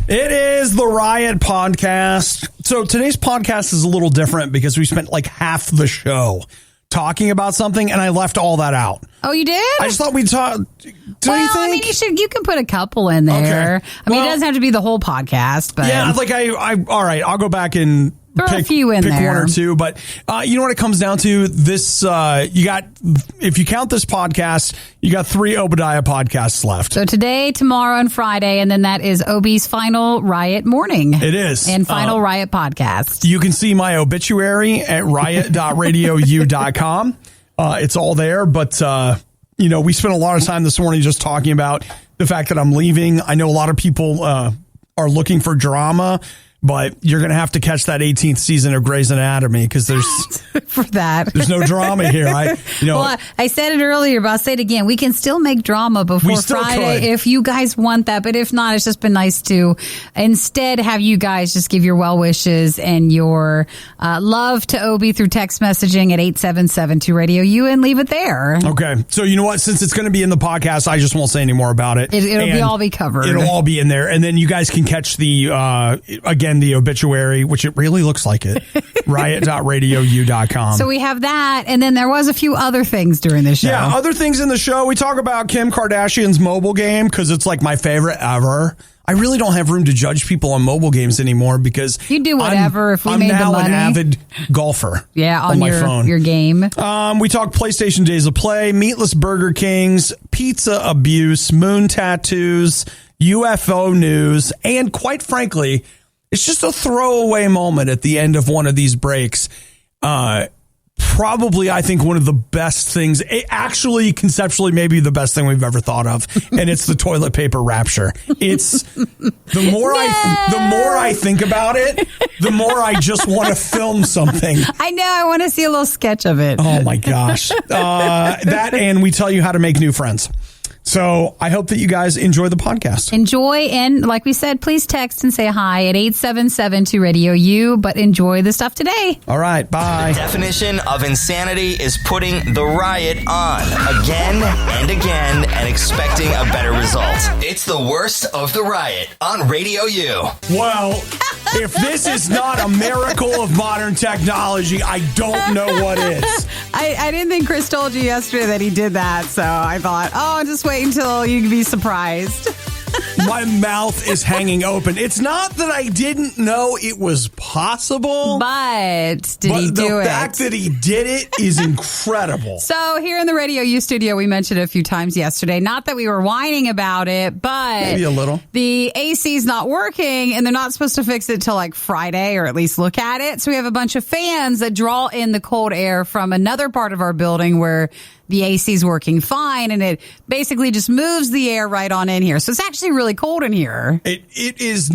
It is the Riot Podcast. So today's podcast is a little different because we spent like half the show talking about something, and I left all that out. Oh, you did? I just thought we'd talk. Do you think? I mean, you can put a couple in there. Okay. I mean, it doesn't have to be the whole podcast, but yeah, like all right, I'll go back and throw a few in pick there. One or two, but you know what it comes down to? This you got, if you count this podcast, you got 3 Obadiah podcasts left. So today, tomorrow, and Friday, and then that is Obi's final Riot morning. It is. And final Riot podcast. You can see my obituary at riot.radiou.com. It's all there, but you know, we spent a lot of time this morning just talking about the fact that I'm leaving. I know a lot of people are looking for drama, but you're going to have to catch that 18th season of Grey's Anatomy because there's for that. There's no drama here. Well, I said it earlier, but I'll say it again. We can still make drama before Friday if you guys want that. But if not, it's just been nice to instead have you guys just give your well wishes and your love to Obi through text messaging at 877-2RadioU and leave it there. Okay. So you know what? Since it's going to be in the podcast, I just won't say any more about it. It'll all be covered. It'll all be in there. And then you guys can catch the, again, the obituary, which it really looks like it, riot.radiou.com. So we have that, and then there was a few other things during the show. Yeah, other things in the show. We talk about Kim Kardashian's mobile game because it's like my favorite ever. I really don't have room to judge people on mobile games anymore because you do whatever if we made the money. I'm now an avid golfer. Yeah, on my phone. Your game. We talk PlayStation Days of Play, meatless Burger Kings, pizza abuse, moon tattoos, UFO news, and quite frankly, it's just a throwaway moment at the end of one of these breaks. Probably, I think, one of the best things, actually, conceptually, maybe the best thing we've ever thought of. And it's the toilet paper rapture. It's the more I think about it, the more I just want to film something. I know. I want to see a little sketch of it. Oh, my gosh. That, and we tell you how to make new friends. So I hope that you guys enjoy the podcast. Enjoy, and like we said, please text and say hi at 877-2RadioU, but enjoy the stuff today. All right, bye. The definition of insanity is putting the riot on again and again and expecting a better result. It's the worst of the riot on Radio U. Well, if this is not a miracle of modern technology, I don't know what is. I didn't think Chris told you yesterday that he did that, so I thought, just wait until you can be surprised. My mouth is hanging open. It's not that I didn't know it was possible. But did he do it? The fact that he did it is incredible. So here in the Radio U studio, we mentioned it a few times yesterday. Not that we were whining about it, but maybe a little. The AC's not working, and they're not supposed to fix it till like Friday, or at least look at it. So we have a bunch of fans that draw in the cold air from another part of our building where the AC is working fine, and it basically just moves the air right on in here. So it's actually really cold in here. It is.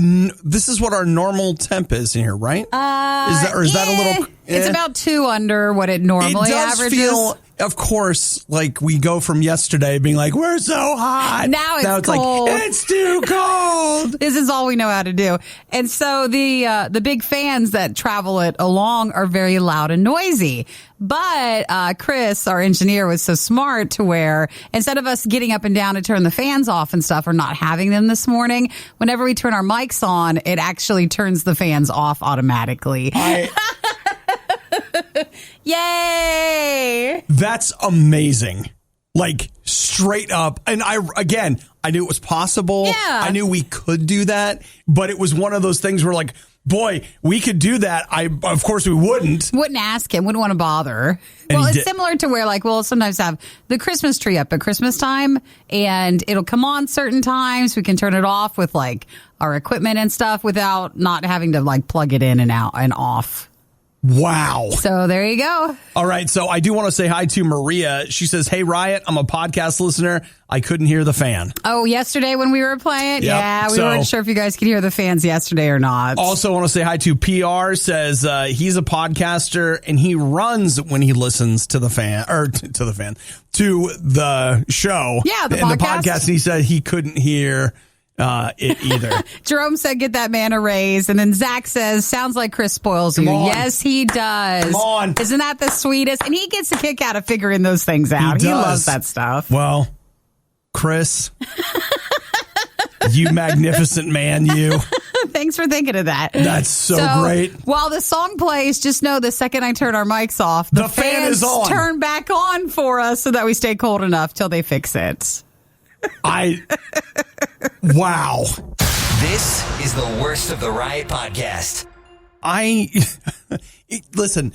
This is what our normal temp is in here, right? Is that a little? It's about 2 under what it normally averages. Feel, of course, like we go from yesterday being like, we're so hot. Now it's cold. Like, it's too cold. This is all we know how to do. And so the big fans that travel it along are very loud and noisy. But Chris, our engineer, was so smart to where instead of us getting up and down to turn the fans off and stuff or not having them this morning, whenever we turn our mics on, it actually turns the fans off automatically. Yay! That's amazing. Like straight up. And I knew it was possible. Yeah. I knew we could do that, but it was one of those things where like, boy, we could do that. Of course we wouldn't. Wouldn't ask him. Wouldn't want to bother. Well, it's similar to where like we'll sometimes have the Christmas tree up at Christmas time and it'll come on certain times. We can turn it off with like our equipment and stuff without not having to like plug it in and out and off. Wow. So there you go. All right. So I do want to say hi to Maria. She says, hey, Riot, I'm a podcast listener. I couldn't hear the fan. Oh, yesterday when we were playing? Yep. Yeah, we weren't sure if you guys could hear the fans yesterday or not. Also want to say hi to PR. Says he's a podcaster and he runs when he listens to the fan to the show. Yeah, the podcast. And he said he couldn't hear it either. Jerome said, get that man a raise. And then Zach says, sounds like Chris spoils you. Yes, he does. Come on. Isn't that the sweetest? And he gets a kick out of figuring those things out. He loves that stuff. Well, Chris, you magnificent man, you. Thanks for thinking of that. That's so great. While the song plays, just know the second I turn our mics off, the fan is on. Turn back on for us so that we stay cold enough till they fix it. Wow. This is the worst of the Riot podcast. Listen,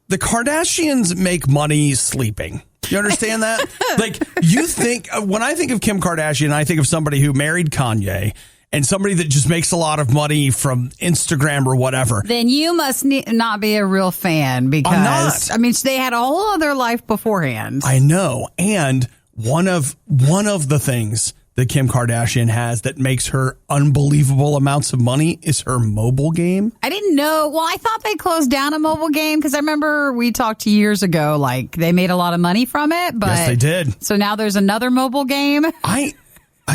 the Kardashians make money sleeping. You understand that? Like, you think, when I think of Kim Kardashian, I think of somebody who married Kanye and somebody that just makes a lot of money from Instagram or whatever. Then you must not be a real fan because, I'm not. I mean, they had a whole other life beforehand. I know. And one of the things that Kim Kardashian has that makes her unbelievable amounts of money is her mobile game. I didn't know. Well, I thought they closed down a mobile game because I remember we talked years ago, like they made a lot of money from it. But yes, they did. So now there's another mobile game. I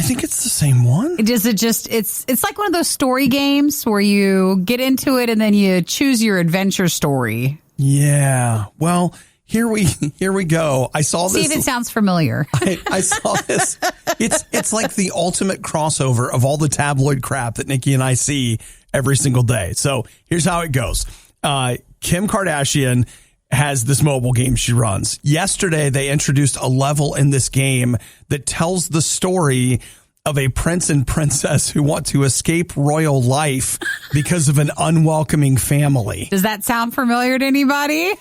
think it's the same one. It's like one of those story games where you get into it and then you choose your adventure story. Yeah. Well, here we go. I saw this. See if it sounds familiar. I saw this. It's like the ultimate crossover of all the tabloid crap that Nikki and I see every single day. So here's how it goes. Kim Kardashian has this mobile game she runs. Yesterday, they introduced a level in this game that tells the story of a prince and princess who want to escape royal life because of an unwelcoming family. Does that sound familiar to anybody?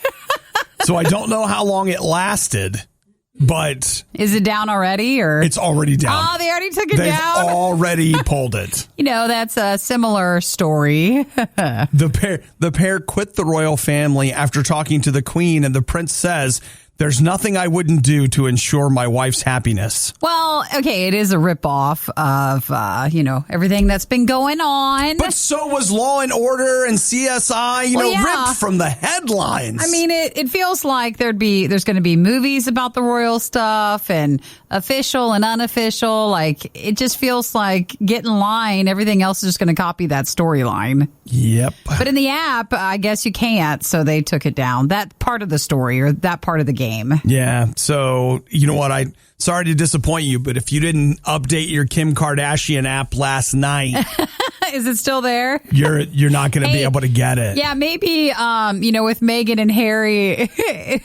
So I don't know how long it lasted, but... Is it down already? Or it's already down. Oh, they already took it They've down? already pulled it. You know, that's a similar story. The pair quit the royal family after talking to the queen, and the prince says, "There's nothing I wouldn't do to ensure my wife's happiness." Well, okay, it is a ripoff of, everything that's been going on. But so was Law and Order and CSI, ripped from the headlines. I mean, it feels like there's going to be movies about the royal stuff and official and unofficial. Like, it just feels like get in line. Everything else is just going to copy that storyline. Yep. But in the app, I guess you can't, so they took it down. That part of the story or that part of the game. Yeah. So, you know what? Sorry to disappoint you, but if you didn't update your Kim Kardashian app last night, is it still there? You're not going to be able to get it. Yeah, maybe, with Meghan and Harry,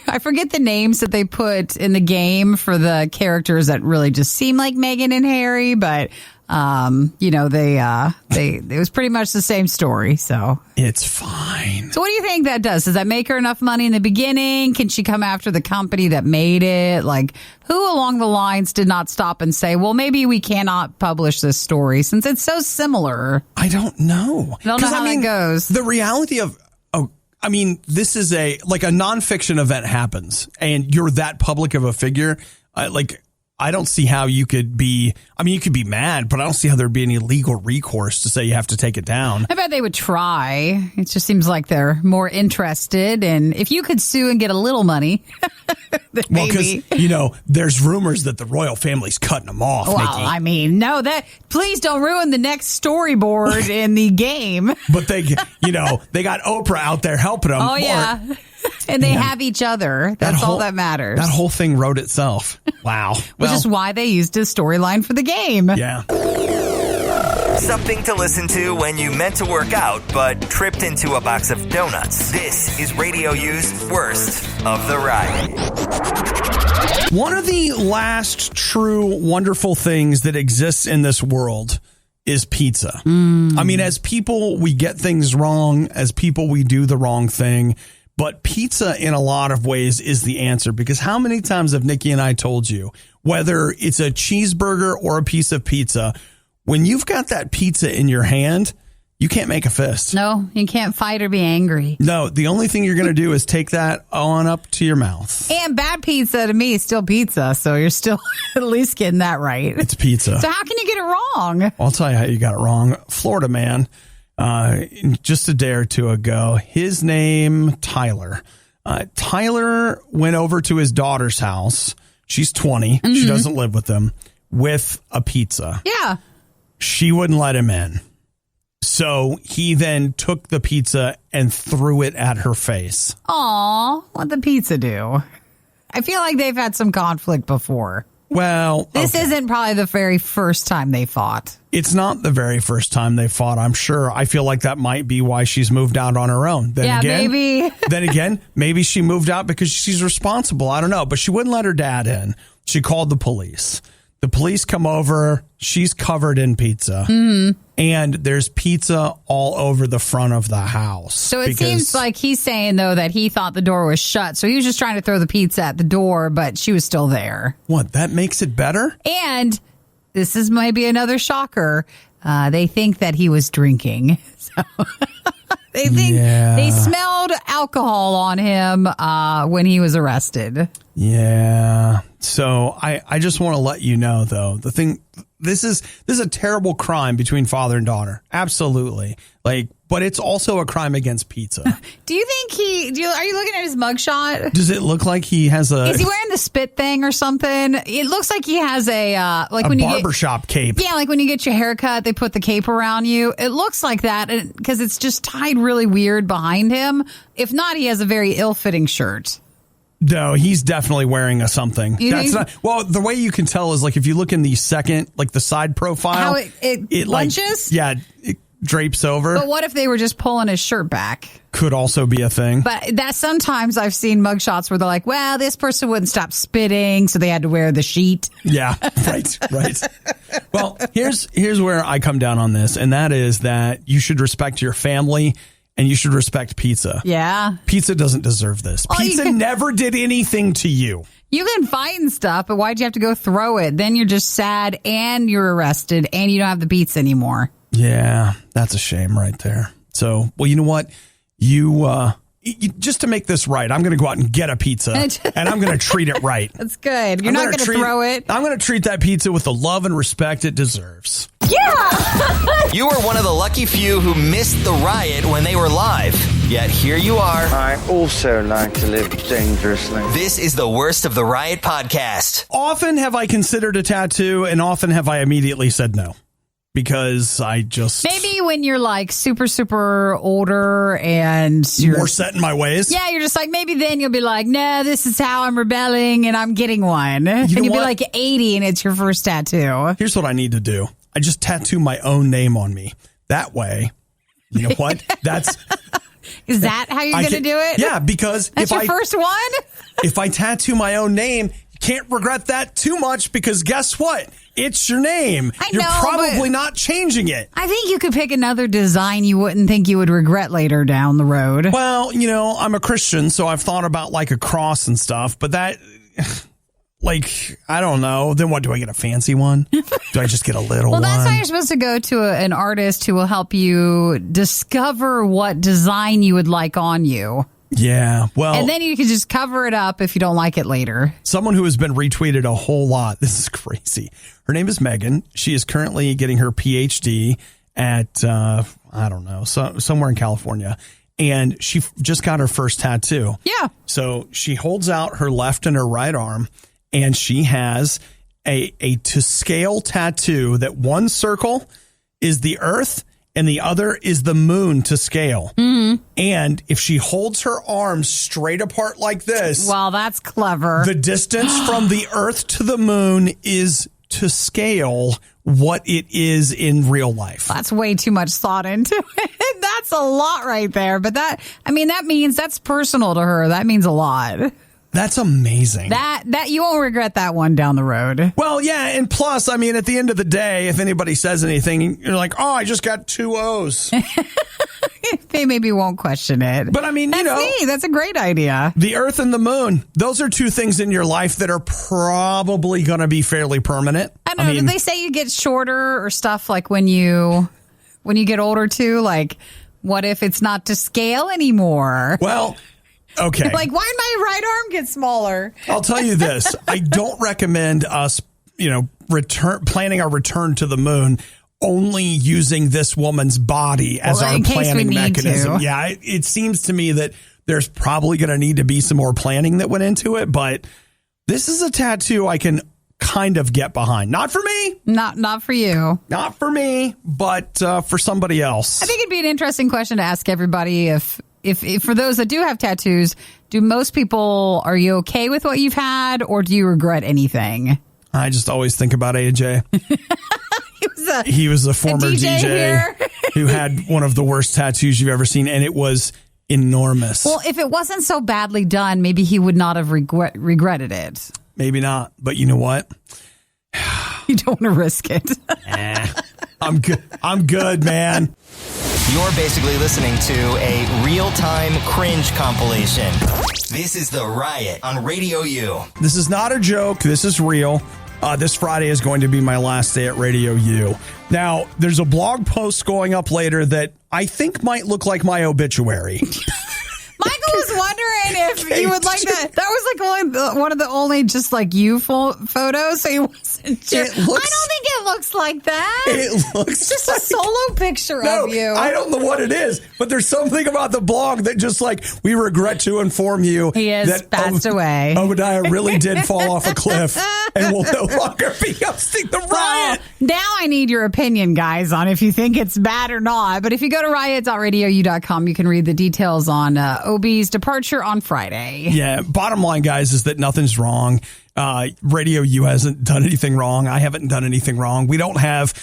I forget the names that they put in the game for the characters that really just seem like Meghan and Harry, but it was pretty much the same story. So it's fine. So what do you think that does? Does that make her enough money in the beginning? Can she come after the company that made it? Like, who along the lines did not stop and say, well, maybe we cannot publish this story since it's so similar? I don't know. I don't know how that goes. The reality of, this is a nonfiction event happens and you're that public of a figure. I don't see how you could be, you could be mad, but I don't see how there'd be any legal recourse to say you have to take it down. I bet they would try. It just seems like they're more interested. And if you could sue and get a little money, then maybe. Because, there's rumors that the royal family's cutting them off, well, Nikki. Please don't ruin the next storyboard in the game. But they got Oprah out there helping them. Oh, yeah. And they have each other. That's all that matters. That whole thing wrote itself. Wow. Which is why they used a storyline for the game. Yeah. Something to listen to when you meant to work out but tripped into a box of donuts. This is Radio U's Worst of the Riot. One of the last true wonderful things that exists in this world is pizza. As people, we get things wrong. As people, we do the wrong thing. But pizza, in a lot of ways, is the answer, because how many times have Nikki and I told you, whether it's a cheeseburger or a piece of pizza, when you've got that pizza in your hand, you can't make a fist. No, you can't fight or be angry. No, the only thing you're going to do is take that on up to your mouth. And bad pizza to me is still pizza, so you're still at least getting that right. It's pizza. So how can you get it wrong? I'll tell you how you got it wrong. Florida man. Just a day or two ago, his name, Tyler. Tyler went over to his daughter's house. She's 20. Mm-hmm. She doesn't live with them, with a pizza. Yeah. She wouldn't let him in. So he then took the pizza and threw it at her face. Aw, what'd the pizza do? I feel like they've had some conflict before. Well, This isn't probably the very first time they fought. It's not the very first time they fought, I'm sure. I feel like that might be why she's moved out on her own. Maybe. Then again, maybe she moved out because she's responsible. I don't know. But she wouldn't let her dad in. She called the police. The police come over. She's covered in pizza. Mm-hmm. And there's pizza all over the front of the house. So it seems like he's saying, though, that he thought the door was shut. So he was just trying to throw the pizza at the door, but she was still there. What? That makes it better? And this is maybe another shocker. They think that he was drinking. So they think they smelled alcohol on him when he was arrested. Yeah. So I just want to let you know, though, this is a terrible crime between father and daughter. Absolutely. But it's also a crime against pizza. Do you think are you looking at his mugshot? Does it look like he has Is he wearing the spit thing or something? It looks like he has a barbershop cape. Yeah, like when you get your hair cut, they put the cape around you. It looks like that because it's just tied really weird behind him. If not, he has a very ill-fitting shirt. No, he's definitely wearing something. That's not. Well, the way you can tell is if you look in the second, the side profile, how it bunches. It drapes over. But what if they were just pulling his shirt back? Could also be a thing. But that sometimes I've seen mugshots where they're like, well, this person wouldn't stop spitting, so they had to wear the sheet. Yeah, right. Well, here's where I come down on this, and that is that you should respect your family. And you should respect pizza. Yeah. Pizza doesn't deserve this. Pizza never did anything to you. You can find stuff, but why'd you have to go throw it? Then you're just sad and you're arrested and you don't have the pizza anymore. Yeah, that's a shame right there. So, well, you know what? You just to make this right, I'm going to go out and get a pizza and I'm going to treat it right. That's good. You're not going to throw it. I'm going to treat that pizza with the love and respect it deserves. Yeah! You were one of the lucky few who missed the riot when they were live. Yet here you are. I also like to live dangerously. This is the Worst of the Riot podcast. Often have I considered a tattoo, and often have I immediately said no. Because I just... Maybe when you're super, super older and you're... more set in my ways? Yeah, you're just maybe then you'll be like, nah, this is how I'm rebelling and I'm getting one. And you'll be 80 and it's your first tattoo. Here's what I need to do. I just tattoo my own name on me. That way, you know what? Is that how you're going to do it? Yeah, because that's your first one? If I tattoo my own name, you can't regret that too much because guess what? It's your name. You're probably not changing it. I think you could pick another design you wouldn't think you would regret later down the road. Well, I'm a Christian, so I've thought about a cross and stuff, but that... I don't know. Then what, do I get a fancy one? Do I just get a little one? Well, that's how you're supposed to go to an artist who will help you discover what design you would like on you. Yeah, well... And then you can just cover it up if you don't like it later. Someone who has been retweeted a whole lot. This is crazy. Her name is Megan. She is currently getting her PhD at, I don't know, somewhere in California. And she just got her first tattoo. Yeah. So she holds out her left and her right arm. And she has a to scale tattoo that one circle is the earth and the other is the moon to scale. Mm-hmm. And if she holds her arms straight apart like this. Well, that's clever. The distance from the earth to the moon is to scale what it is in real life. That's way too much thought into it. That's a lot right there. But that means that's personal to her. That means a lot. That's amazing. That you won't regret that one down the road. Well, yeah, and plus, at the end of the day, if anybody says anything, you're like, oh, I just got 2 O's. They maybe won't question it. But neat. That's a great idea. The earth and the moon, those are 2 things in your life that are probably going to be fairly permanent. I don't know. Did they say you get shorter or stuff when you get older too? What if it's not to scale anymore? Well... Okay. Why did my right arm get smaller? I'll tell you this. I don't recommend us, planning our return to the moon only using this woman's body as our planning mechanism. Yeah, it seems to me that there's probably going to need to be some more planning that went into it, but this is a tattoo I can kind of get behind. Not for me. Not for you. Not for me, but for somebody else. I think it'd be an interesting question to ask everybody if for those that do have tattoos, are you okay with what you've had or do you regret anything? I just always think about AJ. He was a former DJ who had one of the worst tattoos you've ever seen, and it was enormous. Well, if it wasn't so badly done, maybe he would not have regretted it. Maybe not, but you know what? You don't want to risk it. I'm good. I'm good, man. You're basically listening to a real-time cringe compilation. This is The Riot on Radio U. This is not a joke. This is real. This Friday is going to be my last day at Radio U. Now, there's a blog post going up later that I think might look like my obituary. Michael was wondering if you would like that. That was like one of the only just like you photos, so he wasn't sure. I don't think it looks like that. It looks just a solo picture of you. I don't know what it is, but there's something about the blog that just like, we regret to inform you he has that passed away. Obadiah really did fall off a cliff and will no longer be hosting the riot. Now I need your opinion, guys, on if you think it's bad or not. But if you go to riot.radiou.com, you can read the details on OB's departure on Friday. Yeah, bottom line, guys, is that nothing's wrong. Radio U hasn't done anything wrong. I haven't done anything wrong. We don't have...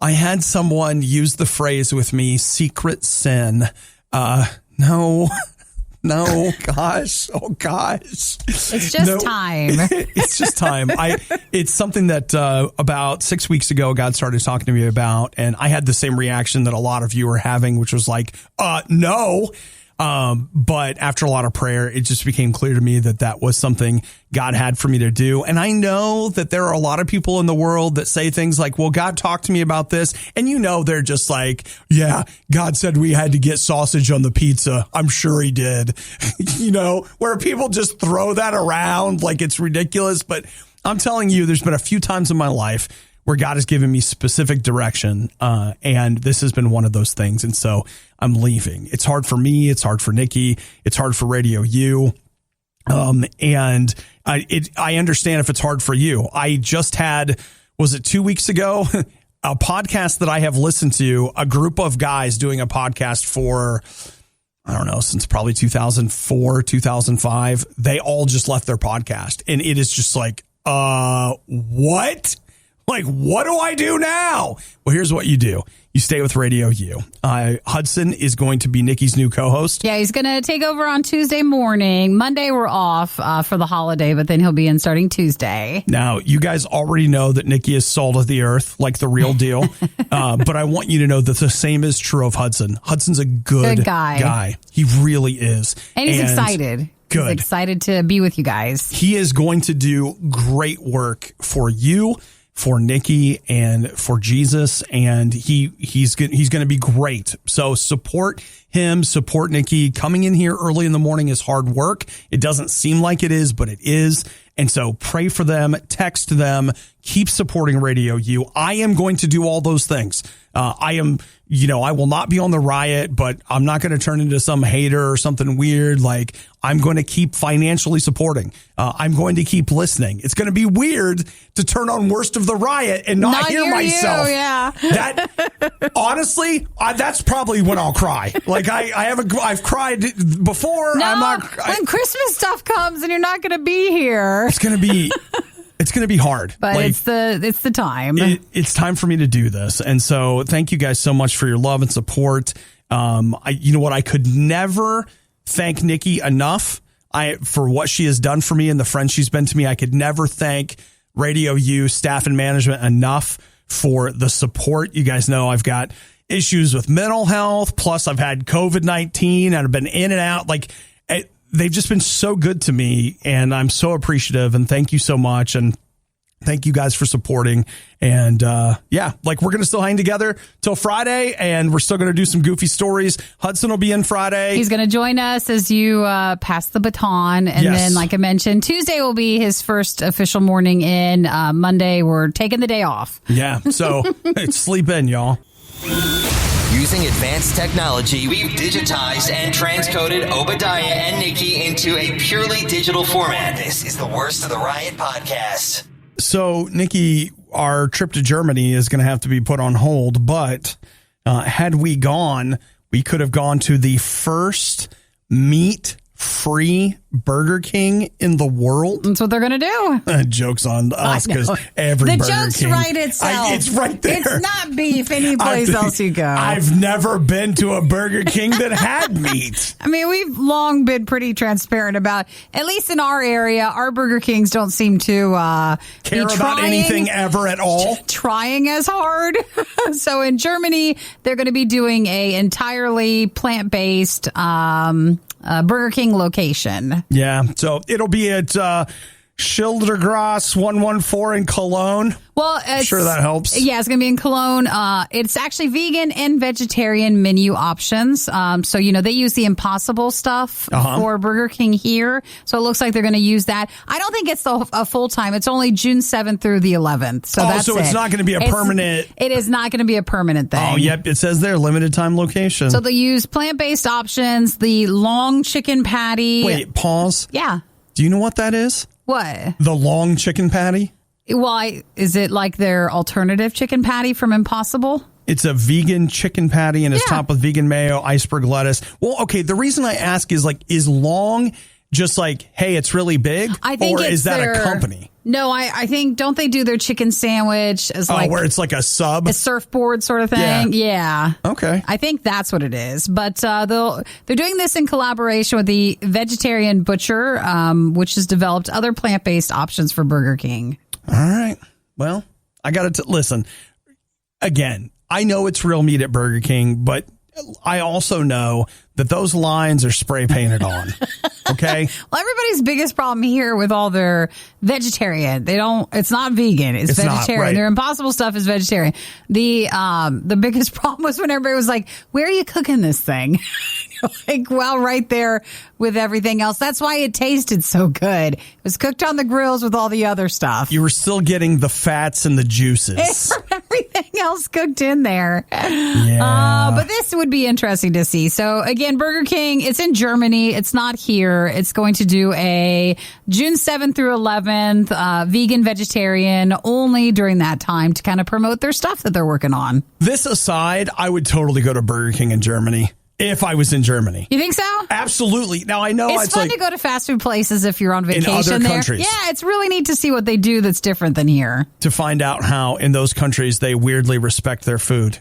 I had someone use the phrase with me, secret sin. No, gosh. Oh, gosh. It's just time. It's just time. It's something that about 6 weeks ago, God started talking to me about, and I had the same reaction that a lot of you are having, which was like, no. But after a lot of prayer, it just became clear to me that that was something God had for me to do. And I know that there are a lot of people in the world that say things like, well, God talked to me about this. And they're just like, yeah, God said we had to get sausage on the pizza. I'm sure he did. Where people just throw that around like it's ridiculous. But I'm telling you, there's been a few times in my life where God has given me specific direction. And this has been one of those things. And so I'm leaving. It's hard for me. It's hard for Nikki. It's hard for Radio U. And I understand if it's hard for you. I just had, was it 2 weeks ago, a podcast that I have listened to, a group of guys doing a podcast for, I don't know, since probably 2004, 2005. They all just left their podcast. And it is just like, what? Like, what do I do now? Well, here's what you do. You stay with Radio U. Hudson is going to be Nikki's new co-host. Yeah, he's going to take over on Tuesday morning. Monday, we're off for the holiday, but then he'll be in starting Tuesday. Now, you guys already know that Nikki is salt of the earth, like the real deal. But I want you to know that the same is true of Hudson. Hudson's a good guy. He really is. And he's excited. Good. He's excited to be with you guys. He is going to do great work for you, for Nikki, and for Jesus, and he's going to be great. So support him, support Nikki. Coming in here early in the morning is hard work. It doesn't seem like it is, but it is. And so pray for them, text them, keep supporting Radio U. I am going to do all those things. I will not be on the riot, but I'm not going to turn into some hater or something weird. Like, I'm going to keep financially supporting. I'm going to keep listening. It's going to be weird to turn on Worst of the Riot and not hear myself. You, yeah. That honestly, that's probably when I'll cry. Like I've cried before. No, I'm not. When Christmas stuff comes and you're not going to be here, it's going to be hard. But like, it's the time. It's time for me to do this. And so thank you guys so much for your love and support. You know what? I could never thank Nikki enough for what she has done for me and the friend she's been to me. I could never thank Radio U staff and management enough for the support. You guys know I've got issues with mental health. Plus I've had COVID-19 and I've been in and out. Like, they've just been so good to me, and I'm so appreciative, and thank you so much. And thank you guys for supporting. And we're going to still hang together till Friday, and we're still going to do some goofy stories. Hudson will be in Friday. He's going to join us as you pass the baton. And then, like I mentioned, Tuesday will be his first official morning in. Monday, we're taking the day off. Yeah, so sleep in, y'all. Using advanced technology, we've digitized and transcoded Obadiah and Nikki into a purely digital format. This is the Worst of the Riot podcast. So, Nikki, our trip to Germany is going to have to be put on hold, but had we gone, we could have gone to the first meat free Burger King in the world. That's what they're going to do. Joke's on us because every the Burger joke's King. right itself. It's right there. It's not beef any place else you go. I've never been to a Burger King that had meat. I mean, we've long been pretty transparent about, at least in our area, our Burger Kings don't seem to care about anything ever at all. Trying as hard. So in Germany, they're going to be doing a entirely plant-based Burger King location. Yeah, so it'll be at Schildergrass 114 in Cologne. Well, I'm sure that helps. Yeah, it's going to be in Cologne. It's actually vegan and vegetarian menu options. So, they use the Impossible stuff for Burger King here. So it looks like they're going to use that. I don't think it's a full time. It's only June 7th through the 11th. So it's not going to be a permanent. It is not going to be a permanent thing. Oh, yep. It says there, limited time location. So they'll use plant-based options, the long chicken patty. Wait, pause. Yeah. Do you know what that is? What? The long chicken patty? Why? Is it like their alternative chicken patty from Impossible? It's a vegan chicken patty and it's topped with vegan mayo, iceberg lettuce. Well, okay, the reason I ask is long just like, hey, it's really big? I think is that a company? No, I think, don't they do their chicken sandwich as where it's like a sub? A surfboard sort of thing? Yeah. Okay. I think that's what it is. But they're doing this in collaboration with the Vegetarian Butcher, which has developed other plant-based options for Burger King. All right. Well, I got to listen. Again, I know it's real meat at Burger King, but I also know that those lines are spray painted on. Okay. Well, everybody's biggest problem here with all their vegetarian, it's not vegan. It's vegetarian. Right. Their Impossible stuff is vegetarian. The biggest problem was when everybody was like, where are you cooking this thing? Right there with everything else. That's why it tasted so good. It was cooked on the grills with all the other stuff. You were still getting the fats and the juices. Everything else cooked in there. Yeah. But this would be interesting to see. So again, Burger King, it's in Germany. It's not here. It's going to do a June 7th through 11th, vegan, vegetarian, only during that time to kind of promote their stuff that they're working on. This aside, I would totally go to Burger King in Germany. If I was in Germany. You think so? Absolutely. Now, I know it's fun to go to fast food places if you're on vacation in other there. countries. Yeah, it's really neat to see what they do that's different than here. To find out how in those countries they weirdly respect their food.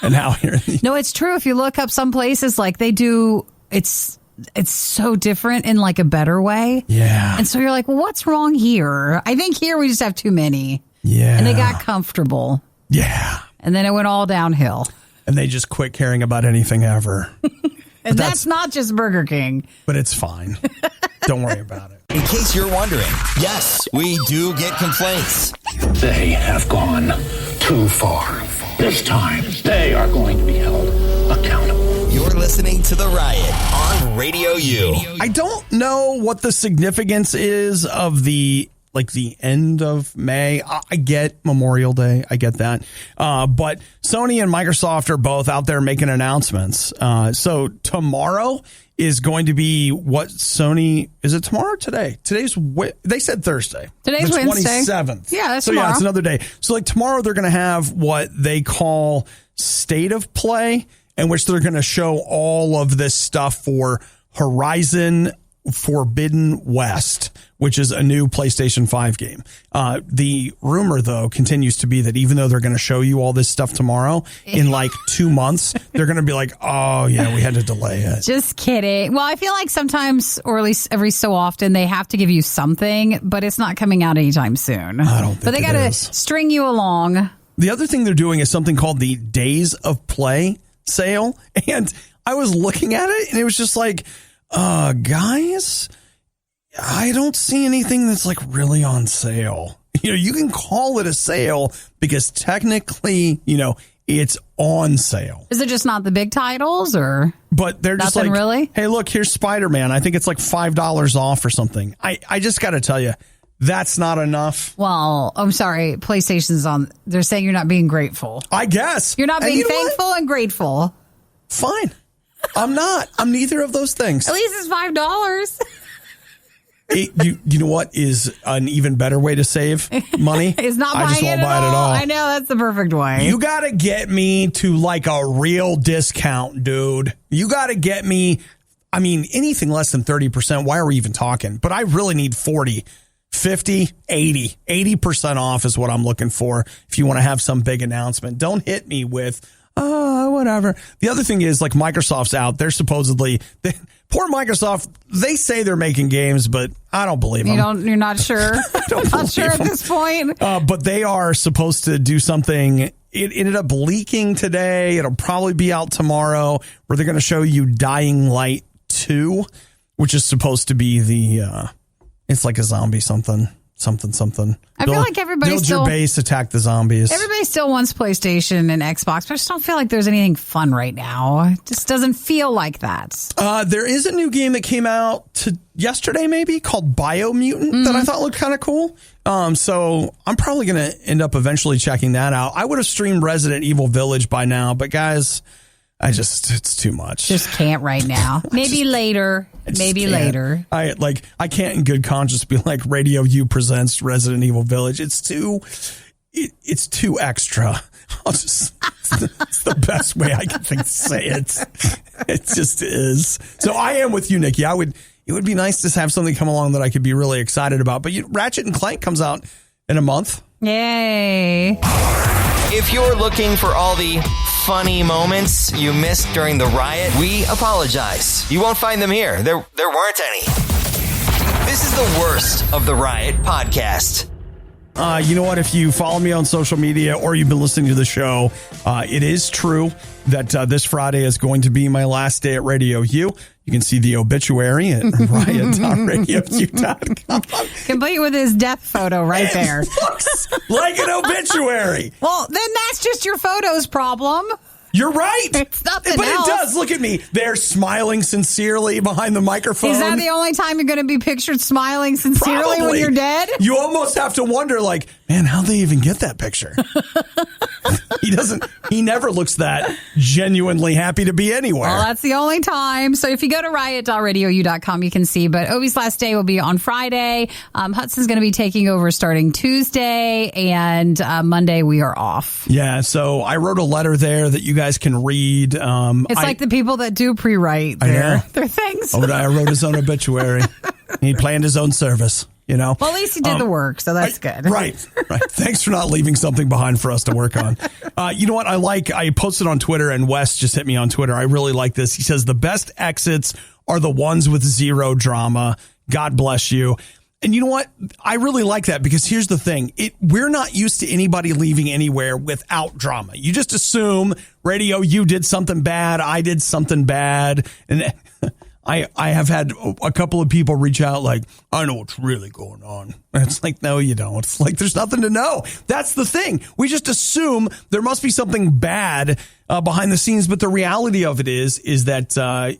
And how here. No, it's true. If you look up some places like they do, it's so different in like a better way. Yeah. And so you're like, well, what's wrong here? I think here we just have too many. Yeah. And they got comfortable. Yeah. And then it went all downhill. And they just quit caring about anything ever. And that's not just Burger King. But it's fine. Don't worry about it. In case you're wondering, yes, we do get complaints. They have gone too far. This time, they are going to be held accountable. You're listening to The Riot on Radio U. I don't know what the significance is of the end of May. I get Memorial Day. I get that. But Sony and Microsoft are both out there making announcements. So tomorrow is going to be what Sony, is it tomorrow or today? They said Thursday. Today's the Wednesday. 27th. Yeah, that's so tomorrow. Yeah, it's another day. So tomorrow they're going to have what they call State of Play, in which they're going to show all of this stuff for Horizon Forbidden West, which is a new PlayStation 5 game. The rumor, though, continues to be that even though they're going to show you all this stuff tomorrow, in like 2 months, they're going to be like, oh, yeah, we had to delay it. Just kidding. Well, I feel like sometimes, or at least every so often, they have to give you something, but it's not coming out anytime soon. I don't think But they got to string you along. The other thing they're doing is something called the Days of Play sale. And I was looking at it, and it was just like, guys, I don't see anything that's like really on sale. You can call it a sale because technically, it's on sale. Is it just not the big titles or? But they're just nothing like, really? Hey, look, here's Spider-Man. I think it's like $5 off or something. I just got to tell you, that's not enough. Well, I'm sorry. PlayStation's on. They're saying you're not being grateful. I guess. You're not being thankful and grateful. Fine. I'm not. I'm neither of those things. At least it's $5. You know what is an even better way to save money? It's not buying I just won't it buy at it at all. I know, that's the perfect way. You got to get me to like a real discount, dude. You got to get me I mean, anything less than 30%, why are we even talking? But I really need 40, 50, 80. 80% off is what I'm looking for if you want to have some big announcement. Don't hit me with, whatever. The other thing is, like, Microsoft's out. They're supposedly, poor Microsoft, they say they're making games, but I don't believe them. You're not sure? Not sure at this point? But they are supposed to do something. It ended up leaking today. It'll probably be out tomorrow, where they're going to show you Dying Light 2, which is supposed to be the, it's like a zombie something. I feel like everybody build still... your base, attack the zombies. Everybody still wants PlayStation and Xbox, but I just don't feel like there's anything fun right now. It just doesn't feel like that. There is a new game that came out yesterday, maybe, called Biomutant that I thought looked kind of cool. So I'm probably going to end up eventually checking that out. I would have streamed Resident Evil Village by now, but guys, it's too much. Just can't right now. Maybe later. Later. I can't in good conscience be like, RadioU presents Resident Evil Village. It's too extra. It's the best way I can think to say it. It just is. So I am with you, Nikki. It would be nice to have something come along that I could be really excited about. But Ratchet and Clank comes out in a month. Yay. If you're looking for all the funny moments you missed during the riot, we apologize. You won't find them here. There weren't any. This is the worst of the riot podcast. You know what? If you follow me on social media or you've been listening to the show, it is true that this Friday is going to be my last day at RadioU. You can see the obituary at riot.radiou.com. Complete with his death photo right there. Looks like an obituary. Well, then that's just your photo's problem. You're right. It's nothing but else. It does. Look at me. They're smiling sincerely behind the microphone. Is that the only time you're going to be pictured smiling sincerely when you're dead? You almost have to wonder, like, man, how'd they even get that picture? He never looks that genuinely happy to be anywhere. Well, that's the only time. So if you go to riot.radiou.com, you can see. But Obi's last day will be on Friday. Hudson's going to be taking over starting Tuesday. And Monday we are off. Yeah. So I wrote a letter there that you guys can read. It's like the people that do pre-write their things. I wrote his own obituary. He planned his own service. Well, at least he did the work, so that's good. Right. Thanks for not leaving something behind for us to work on. You know what I posted on Twitter, and Wes just hit me on Twitter. I really like this. He says, the best exits are the ones with zero drama. God bless you. And you know what? I really like that, because here's the thing. We're not used to anybody leaving anywhere without drama. You just assume RadioU did something bad. I did something bad. And I have had a couple of people reach out like, I know what's really going on. And it's like, no, you don't. It's like, there's nothing to know. That's the thing. We just assume there must be something bad behind the scenes. But the reality of it is that,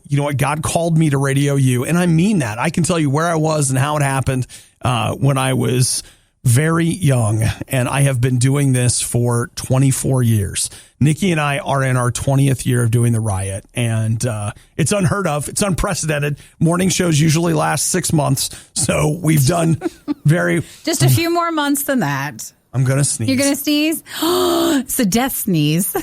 you know what, God called me to RadioU. And I mean that. I can tell you where I was and how it happened when I was very young. And I have been doing this for 24 years. Nikki and I are in our 20th year of doing the riot, and it's unheard of. It's unprecedented. Morning shows usually last 6 months, so we've done just a few more months than that. I'm going to sneeze. You're going to sneeze? It's a death sneeze.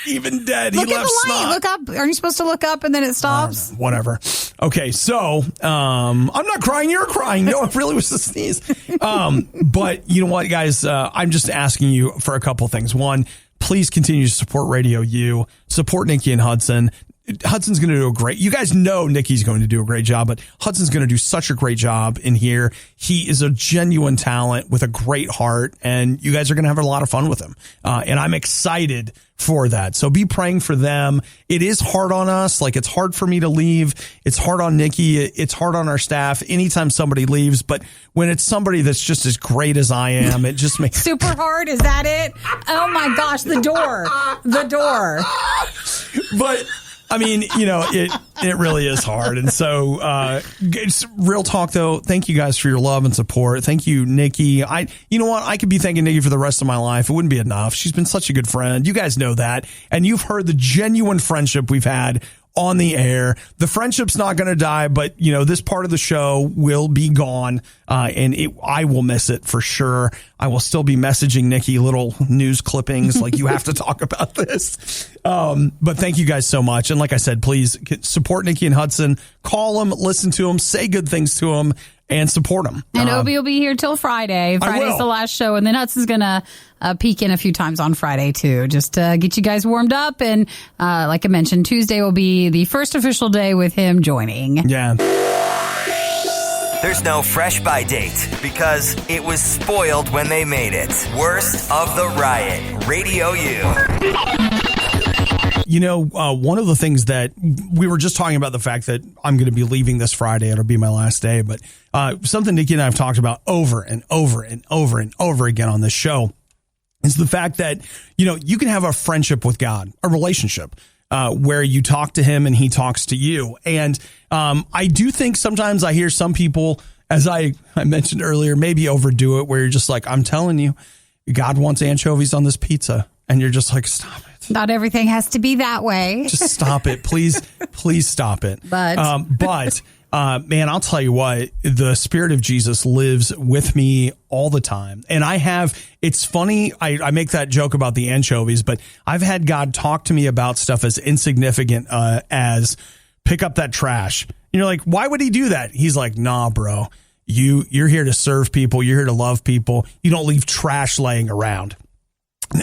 Even dead. Look he at left the light. snot. Look up. Aren't you supposed to look up and then it stops? Whatever. Okay, so I'm not crying. You're crying. No, it really was a sneeze. But you know what, guys? I'm just asking you for a couple things. One, please continue to support RadioU. Support Nikki and Hudson. Hudson's going to do a great. You guys know Nikki's going to do a great job, but Hudson's going to do such a great job in here. He is a genuine talent with a great heart, and you guys are going to have a lot of fun with him. And I'm excited for that. So be praying for them. It is hard on us. Like, it's hard for me to leave. It's hard on Nikki. It's hard on our staff anytime somebody leaves. But when it's somebody that's just as great as I am, it just makes super hard. Is that it? Oh my gosh, the door. But I mean, you know, it really is hard. And so, it's real talk though. Thank you guys for your love and support. Thank you, Nikki. You know what? I could be thanking Nikki for the rest of my life. It wouldn't be enough. She's been such a good friend. You guys know that. And you've heard the genuine friendship we've had on the air. The friendship's not going to die, but this part of the show will be gone, and I will miss it for sure. I will still be messaging Nikki little news clippings like, you have to talk about this. But thank you guys so much. And like I said, please support Nikki and Hudson. Call them, listen to them, say good things to them, and support them. And Obi will be here till Friday. Friday's the last show, and then Hudson's going to peek in a few times on Friday, too, just to get you guys warmed up. And like I mentioned, Tuesday will be the first official day with him joining. Yeah. There's no fresh by date because it was spoiled when they made it. Worst of the Riot, Radio U. One of the things that we were just talking about, the fact that I'm going to be leaving this Friday. It'll be my last day. But something Nikki and I have talked about over and over and over and over again on this show is the fact that, you can have a friendship with God, a relationship where you talk to him and he talks to you. And I do think sometimes I hear some people, as I mentioned earlier, maybe overdo it, where you're just like, I'm telling you, God wants anchovies on this pizza. And you're just like, stop it. Not everything has to be that way. Just stop it. Please stop it. But man, I'll tell you what, the Spirit of Jesus lives with me all the time. And it's funny, I make that joke about the anchovies, but I've had God talk to me about stuff as insignificant as pick up that trash. You're like, why would he do that? He's like, nah, bro, you're here to serve people. You're here to love people. You don't leave trash laying around.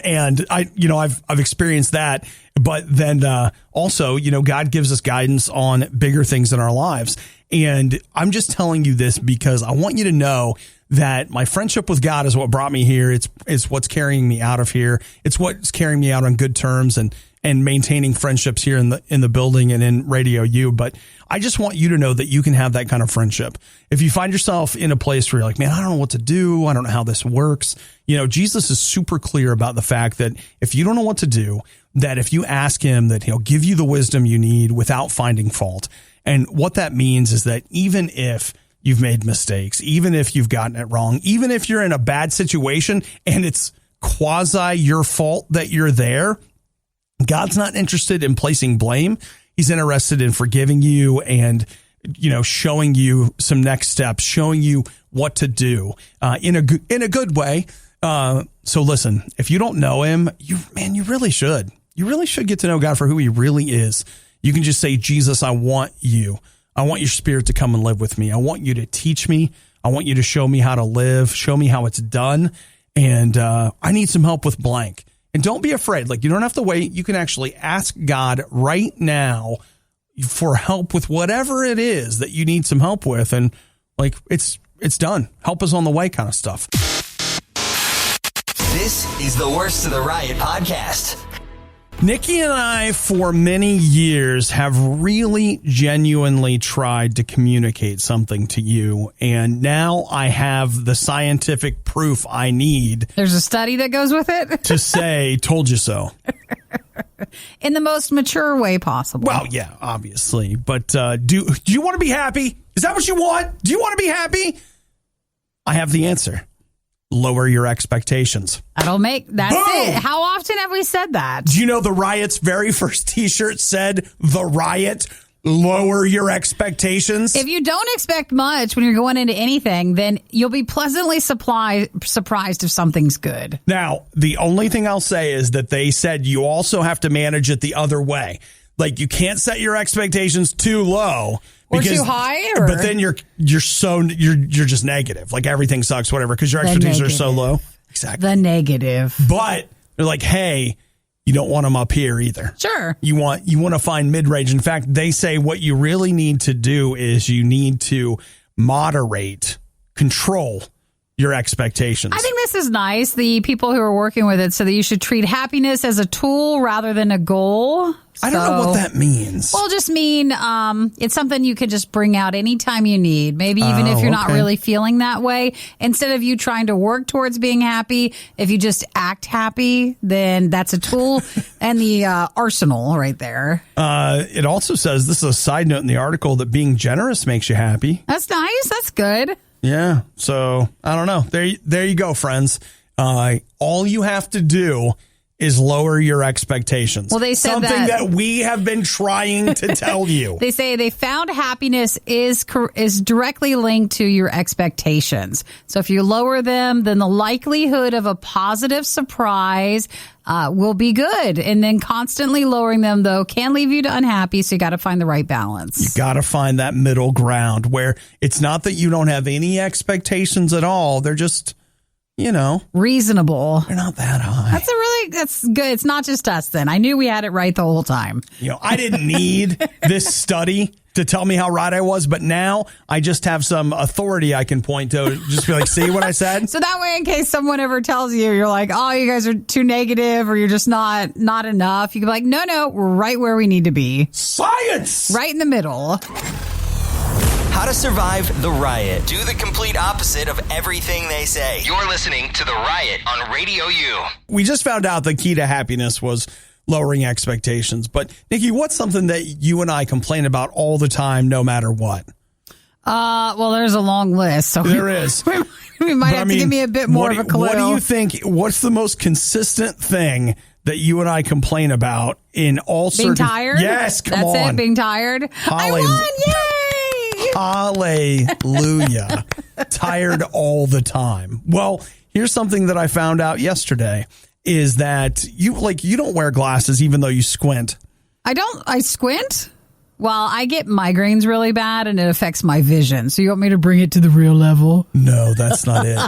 And I've experienced that, but then also, God gives us guidance on bigger things in our lives. And I'm just telling you this because I want you to know that my friendship with God is what brought me here. It's what's carrying me out of here. It's what's carrying me out on good terms and maintaining friendships here in the building and in Radio U. But I just want you to know that you can have that kind of friendship. If you find yourself in a place where you're like, man, I don't know what to do. I don't know how this works. Jesus is super clear about the fact that if you don't know what to do, that if you ask him, that he'll give you the wisdom you need without finding fault. And what that means is that even if you've made mistakes, even if you've gotten it wrong, even if you're in a bad situation and it's quasi your fault that you're there, God's not interested in placing blame. He's interested in forgiving you and, showing you some next steps, showing you what to do in a good way. So listen, if you don't know him, you really should. You really should get to know God for who he really is. You can just say, Jesus, I want you. I want your Spirit to come and live with me. I want you to teach me. I want you to show me how to live, show me how it's done. And I need some help with blank. And don't be afraid. Like, you don't have to wait. You can actually ask God right now for help with whatever it is that you need some help with. And like, it's done. Help is on the way kind of stuff. This is the Worst of the Riot podcast. Nikki and I, for many years, have really genuinely tried to communicate something to you. And now I have the scientific proof I need. There's a study that goes with it? To say, told you so. In the most mature way possible. Well, yeah, obviously. But do you want to be happy? Is that what you want? Do you want to be happy? I have the answer. Lower your expectations. That's Boom! It. How often have we said that? Do you know the Riot's very first t-shirt said, the Riot, lower your expectations? If you don't expect much when you're going into anything, then you'll be pleasantly surprised if something's good. Now, the only thing I'll say is that they said you also have to manage it the other way. Like, you can't set your expectations too low. Or too high? Or? But then you're just negative. Like, everything sucks, whatever, because your expectations are so low. Exactly. The negative. But they're like, hey, you don't want them up here either. Sure. You want to find mid-range. In fact, they say what you really need to do is you need to moderate, control your expectations. I think this is nice, the people who are working with it, so that you should treat happiness as a tool rather than a goal. I don't know what that means. Well, just mean it's something you can just bring out anytime you need. Maybe even if you're not really feeling that way. Instead of you trying to work towards being happy, if you just act happy, then that's a tool and the arsenal right there. It also says, this is a side note in the article, that being generous makes you happy. That's nice. That's good. Yeah. So I don't know. There you go, friends. All you have to do is lower your expectations. Well, they said something that we have been trying to tell you. They say they found happiness is directly linked to your expectations. So if you lower them, then the likelihood of a positive surprise will be good. And then constantly lowering them, though, can leave you unhappy. So you got to find the right balance. You got to find that middle ground where it's not that you don't have any expectations at all. They're just, reasonable. They're not that high. That's good. It's not just us then. I knew we had it right the whole time. I didn't need this study to tell me how right I was, but now I just have some authority I can point to. Just be like, see what I said? So that way, in case someone ever tells you, you're like, oh, you guys are too negative or you're just not enough. You can be like, no, we're right where we need to be. Science! Right in the middle. How to survive the riot. Do the complete opposite of everything they say. You're listening to The Riot on Radio U. We just found out the key to happiness was lowering expectations. But, Nikki, what's something that you and I complain about all the time, no matter what? Well, there's a long list. So there is. We might have to give me a bit more of a clue. What do you think? What's the most consistent thing that you and I complain about in all being tired? Yes, come on. That's it, being tired. I won, yay! Hallelujah. Tired all the time. Well, here's something that I found out yesterday is that you don't wear glasses even though you squint. I squint? Well, I get migraines really bad and it affects my vision. So you want me to bring it to the real level? No, that's not it.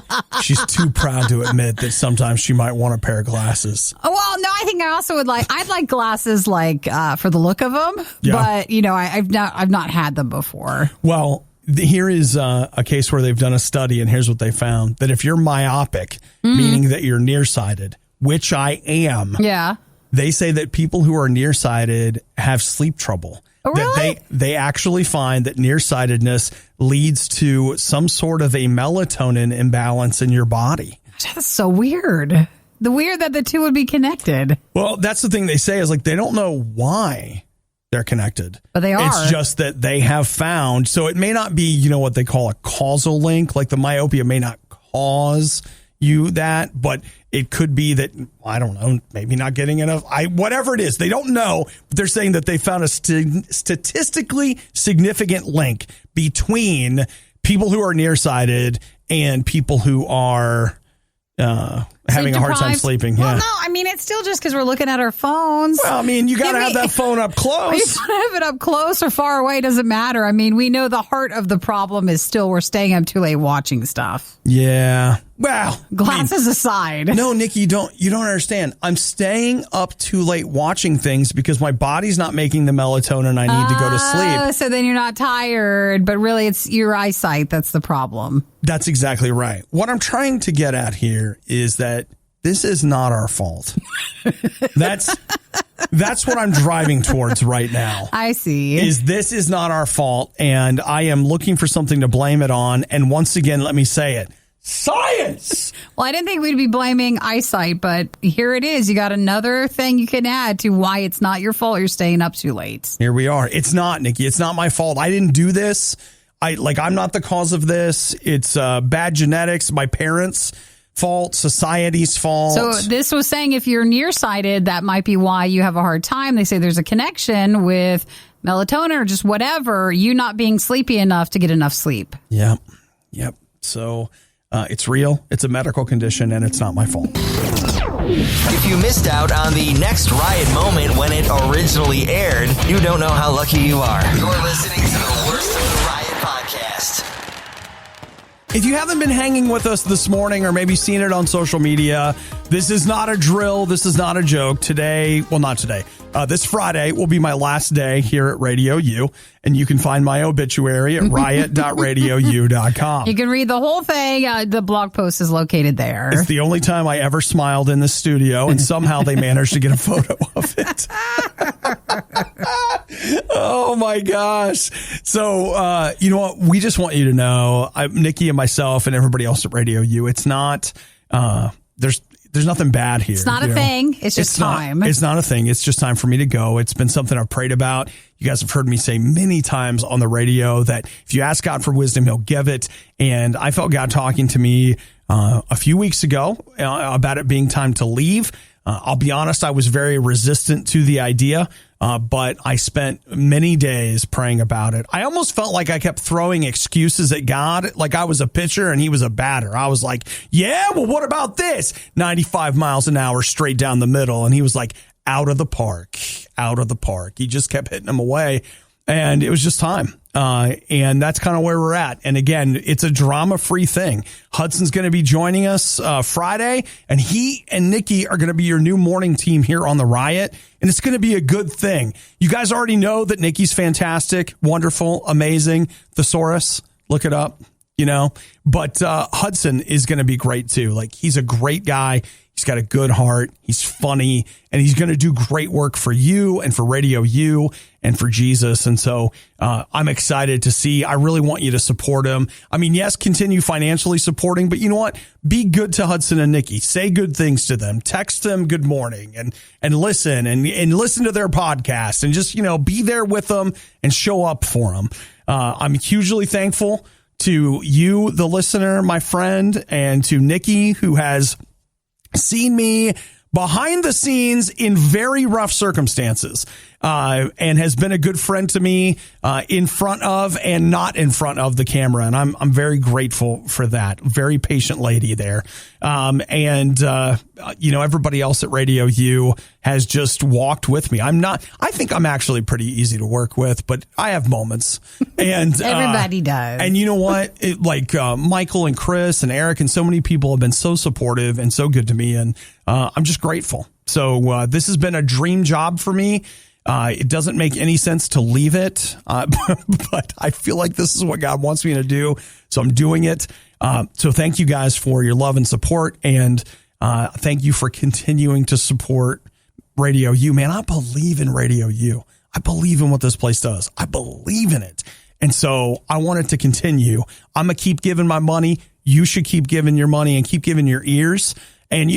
She's too proud to admit that sometimes she might want a pair of glasses. Oh, well, no, I think I also would I'd like glasses for the look of them. Yeah. But, I've not had them before. Well, here is a case where they've done a study, and here's what they found. That if you're myopic, meaning that you're nearsighted, which I am. Yeah. They say that people who are nearsighted have sleep trouble. Oh, really? That they actually find that nearsightedness leads to some sort of a melatonin imbalance in your body. That's so weird. The weird that the two would be connected. Well, that's the thing they say is they don't know why they're connected. But they are. It's just that they have found. So it may not be, what they call a causal link. Like the myopia may not cause you that, but it could be that, I don't know, maybe not getting enough. Whatever it is, they don't know. But they're saying that they found a statistically significant link between people who are nearsighted and people who are having a hard time sleeping. Well, no, it's still just because we're looking at our phones. Well, you got to have that phone up close. You got to have it up close or far away. Doesn't matter. We know the heart of the problem is still we're staying up too late watching stuff. Yeah. Well, glasses aside. No, Nikki, you don't understand. I'm staying up too late watching things because my body's not making the melatonin I need to go to sleep. So then you're not tired, but really it's your eyesight that's the problem. That's exactly right. What I'm trying to get at here is that this is not our fault. That's what I'm driving towards right now. I see. This is not our fault, and I am looking for something to blame it on. And once again, let me say it. Science! Well, I didn't think we'd be blaming eyesight, but here it is. You got another thing you can add to why it's not your fault you're staying up too late. Here we are. It's not, Nikki. It's not my fault. I didn't do this. I'm not the cause of this. It's bad genetics, my parents' fault, society's fault. So this was saying if you're nearsighted, that might be why you have a hard time. They say there's a connection with melatonin or just whatever, you not being sleepy enough to get enough sleep. Yep. So it's real. It's a medical condition, and it's not my fault. If you missed out on the next Riot moment when it originally aired, you don't know how lucky you are. You're listening to the Worst of the Riot podcast. If you haven't been hanging with us this morning or maybe seen it on social media, this is not a drill. This is not a joke. Today, well, not today. This Friday will be my last day here at Radio U, and you can find my obituary at riot.radiou.com. You can read the whole thing. The blog post is located there. It's the only time I ever smiled in the studio, and somehow they managed to get a photo of it. Oh, my gosh. So, you know what? We just want you to know, Nikki and myself and everybody else at Radio U, it's not, there's nothing bad here. It's not a thing. It's just time. It's not a thing. It's just time for me to go. It's been something I've prayed about. You guys have heard me say many times on the radio that if you ask God for wisdom, he'll give it. And I felt God talking to me a few weeks ago about it being time to leave. I'll be honest, I was very resistant to the idea, but I spent many days praying about it. I almost felt like I kept throwing excuses at God, like I was a pitcher and he was a batter. I was like, yeah, well, what about this? 95 miles an hour straight down the middle. And he was like, out of the park. He just kept hitting them away. And it was just time. And that's kind of where we're at. And again, it's a drama-free thing. Hudson's going to be joining us Friday, and he and Nikki are going to be your new morning team here on the Riot. And it's going to be a good thing. You guys already know that Nikki's fantastic, wonderful, amazing, thesaurus. Look it up, But Hudson is going to be great too. Like, he's a great guy. He's got a good heart. He's funny, and he's going to do great work for you and for RadioU and for Jesus. And so I'm excited to see. I really want you to support him. I mean, yes, continue financially supporting, but you know what? Be good to Hudson and Nikki. Say good things to them. Text them good morning and listen and listen to their podcast and just, be there with them and show up for them. I'm hugely thankful to you, the listener, my friend, and to Nikki, who has seen me behind the scenes in very rough circumstances, and has been a good friend to me in front of and not in front of the camera. And I'm very grateful for that. Very patient lady there. Everybody else at RadioU has just walked with me. I think I'm actually pretty easy to work with, but I have moments. And everybody does. And you know what? Michael and Chris and Eric and so many people have been so supportive and so good to me. And I'm just grateful. So this has been a dream job for me. It doesn't make any sense to leave it, but I feel like this is what God wants me to do. So I'm doing it. So thank you guys for your love and support. And thank you for continuing to support RadioU. Man, I believe in RadioU. I believe in what this place does. I believe in it. And so I want it to continue. I'm going to keep giving my money. You should keep giving your money and keep giving your ears and,